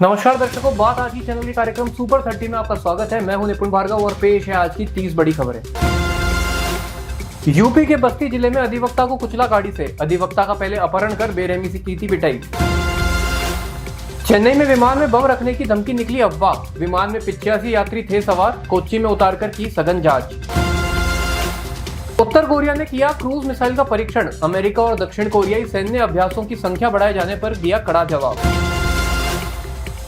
नमस्कार दर्शकों, बात आज की चैनल के कार्यक्रम सुपर 30 में आपका स्वागत है। मैं हूं निपुण भार्गव और पेश है आज की 30 बड़ी खबरें। यूपी के बस्ती जिले में अधिवक्ता को कुचला गाड़ी से, अधिवक्ता का पहले अपहरण कर बेरहमी से की थी पिटाई। चेन्नई में विमान में बम रखने की धमकी निकली अफवाह, विमान में 85 यात्री थे सवार, कोच्चि में उतारकर की सघन जांच। उत्तर कोरिया ने किया क्रूज मिसाइल का परीक्षण, अमेरिका और दक्षिण कोरियाई सैन्य अभ्यासों की संख्या बढ़ाए जाने पर दिया कड़ा जवाब।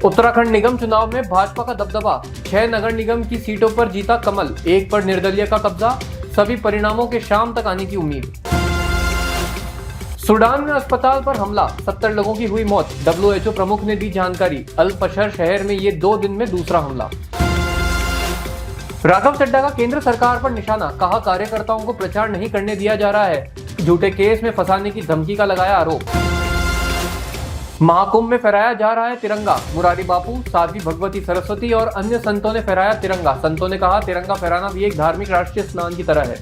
उत्तराखंड निगम चुनाव में भाजपा का दबदबा, 6 नगर निगम की सीटों पर जीता कमल, 1 पर निर्दलीय का कब्जा, सभी परिणामों के शाम तक आने की उम्मीद। सूडान में अस्पताल पर हमला, 70 लोगों की हुई मौत, WHO प्रमुख ने दी जानकारी, अल फशर शहर में ये 2 दिन में दूसरा हमला। राघव चड्ढा का केंद्र सरकार पर निशाना, कहा कार्यकर्ताओं को प्रचार नहीं करने दिया जा रहा है, झूठे केस में फंसाने की धमकी का लगाया आरोप। महाकुंभ में फहराया जा रहा है तिरंगा, मुरारी बापू, साध्वी भगवती सरस्वती और अन्य संतों ने फहराया तिरंगा। संतों ने कहा तिरंगा फहराना भी एक धार्मिक राष्ट्रीय स्नान की तरह है।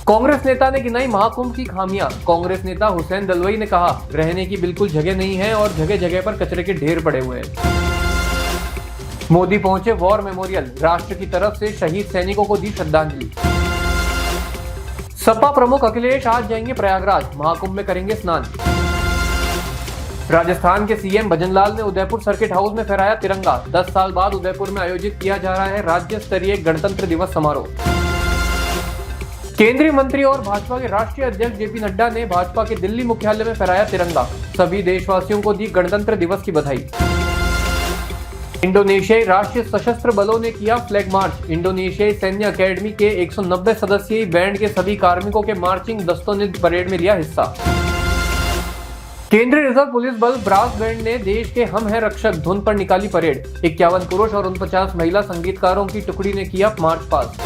कांग्रेस नेता ने गिनाई महाकुंभ की खामियां, कांग्रेस नेता हुसैन दलवाई ने कहा रहने की बिल्कुल जगह नहीं है और जगह जगह पर कचरे के ढेर पड़े हुए हैं। मोदी पहुंचे वॉर मेमोरियल, राष्ट्र की तरफ से शहीद सैनिकों को दी श्रद्धांजलि। सपा प्रमुख अखिलेश आज जाएंगे प्रयागराज, महाकुंभ में करेंगे स्नान। राजस्थान के सीएम भजनलाल ने उदयपुर सर्किट हाउस में फहराया तिरंगा, 10 साल बाद उदयपुर में आयोजित किया जा रहा है राज्य स्तरीय गणतंत्र दिवस समारोह। केंद्रीय मंत्री और भाजपा के राष्ट्रीय अध्यक्ष जेपी नड्डा ने भाजपा के दिल्ली मुख्यालय में फहराया तिरंगा, सभी देशवासियों को दी गणतंत्र दिवस की बधाई। इंडोनेशियाई राष्ट्रीय सशस्त्र बलों ने किया फ्लैग मार्च, इंडोनेशियाई सैन्य अकेडमी के 190 सदस्यीय बैंड के सभी कार्मिकों के मार्चिंग दस्तों ने परेड में लिया हिस्सा। केंद्रीय रिजर्व पुलिस बल ब्रास बैंड ने देश के हम हैं रक्षक धुन पर निकाली परेड, 51 पुरुष और 49 महिला संगीतकारों की टुकड़ी ने किया मार्च पास्ट।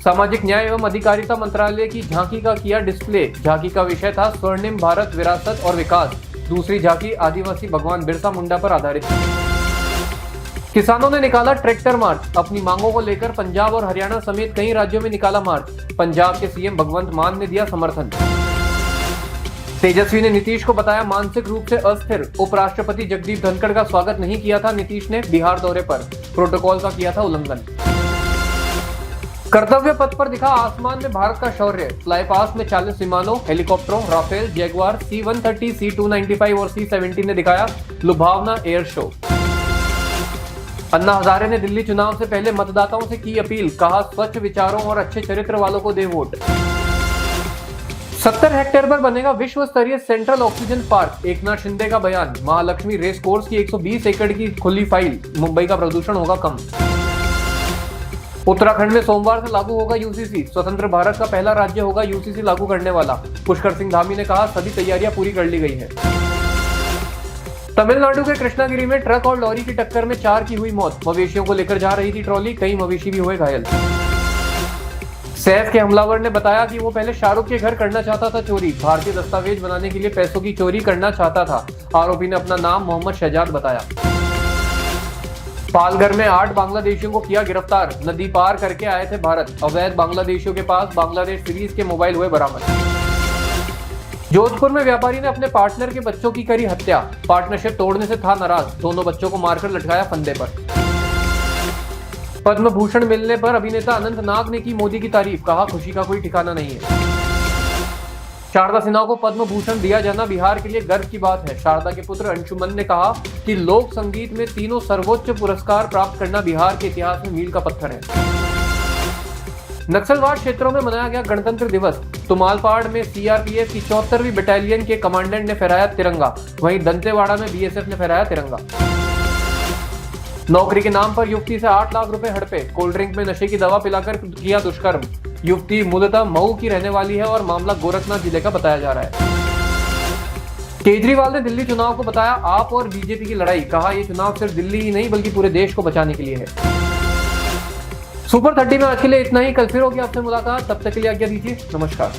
सामाजिक न्याय एवं अधिकारिता मंत्रालय की झांकी का किया डिस्प्ले, झांकी का विषय था स्वर्णिम भारत विरासत और विकास, दूसरी झांकी आदिवासी भगवान बिरसा मुंडा पर आधारित। किसानों ने निकाला ट्रैक्टर मार्च, अपनी मांगों को लेकर पंजाब और हरियाणा समेत कई राज्यों में निकाला मार्च, पंजाब के सीएम भगवंत मान ने दिया समर्थन। तेजस्वी ने नीतीश को बताया मानसिक रूप से अस्थिर, उपराष्ट्रपति जगदीप धनखड़ का स्वागत नहीं किया था नीतीश ने बिहार दौरे पर, प्रोटोकॉल का किया था उल्लंघन। कर्तव्य पथ पर दिखा आसमान में भारत का शौर्य, फ्लाई पास्ट में 40 विमानों, हेलीकॉप्टरों, राफेल, जैगुआर, C-130, C-295 और C-17 ने दिखाया लुभावना एयर शो। अन्ना हजारे ने दिल्ली चुनाव से पहले मतदाताओं से की अपील, कहा स्वच्छ विचारों और अच्छे चरित्र वालों को दे वोट। 70 हेक्टेयर पर बनेगा विश्व स्तरीय central oxygen park, Eknath Shinde का बयान, महालक्ष्मी रेस कोर्स की 120 एकड़ की खुली फाइल, मुंबई का प्रदूषण होगा कम। उत्तराखंड में सोमवार से लागू होगा यूसीसी, स्वतंत्र भारत का पहला राज्य होगा यूसीसी लागू करने वाला, पुष्कर सिंह धामी ने कहा सभी तैयारियां पूरी कर ली गई है। तमिलनाडु के कृष्णागिरी में ट्रक और लॉरी की टक्कर में 4 की हुई मौत, मवेशियों को लेकर जा रही थी ट्रॉली, कई मवेशी भी हुए घायल। सैफ के हमलावर ने बताया कि वो पहले शाहरुख के घर करना चाहता था चोरी, भारतीय दस्तावेज बनाने के लिए पैसों की चोरी करना चाहता था, आरोपी ने अपना नाम मोहम्मद शहजाद बताया। पालघर में 8 बांग्लादेशियों को किया गिरफ्तार, नदी पार करके आए थे भारत, अवैध बांग्लादेशियों के पास बांग्लादेश सीरीज के मोबाइल हुए बरामद। जोधपुर में व्यापारी ने अपने पार्टनर के बच्चों की करी हत्या, पार्टनरशिप तोड़ने से था नाराज, दोनों बच्चों को मारकर लटकाया फंदे पर। पद्म भूषण मिलने पर अभिनेता अनंत नाग ने की मोदी की तारीफ, कहा खुशी का कोई ठिकाना नहीं है। शारदा सिन्हा को पद्म भूषण दिया जाना बिहार के लिए गर्व की बात है, शारदा के पुत्र अंशुमन ने कहा कि लोक संगीत में तीनों सर्वोच्च पुरस्कार प्राप्त करना बिहार के इतिहास में मील का पत्थर है। नक्सलवाद क्षेत्रों में मनाया गया गणतंत्र दिवस, तुमालपाड़ में सीआरपीएफ की 74वीं बटालियन के कमांडेंट ने फहराया तिरंगा, वहीं दंतेवाड़ा में बीएसएफ ने फहराया तिरंगा। नौकरी के नाम पर युवती से 8 लाख रुपए हड़पे, कोल्ड ड्रिंक में नशे की दवा पिलाकर किया दुष्कर्म, युवती मूलतः मऊ की रहने वाली है और मामला गोरखनाथ जिले का बताया जा रहा है। केजरीवाल ने दिल्ली चुनाव को बताया आप और बीजेपी की लड़ाई, कहा यह चुनाव सिर्फ दिल्ली ही नहीं बल्कि पूरे देश को बचाने के लिए है। सुपर 30 में आज के लिए इतना ही, कल फिर होगी आपसे मुलाकात, तब तक के लिए आज्ञा दीजिए, नमस्कार।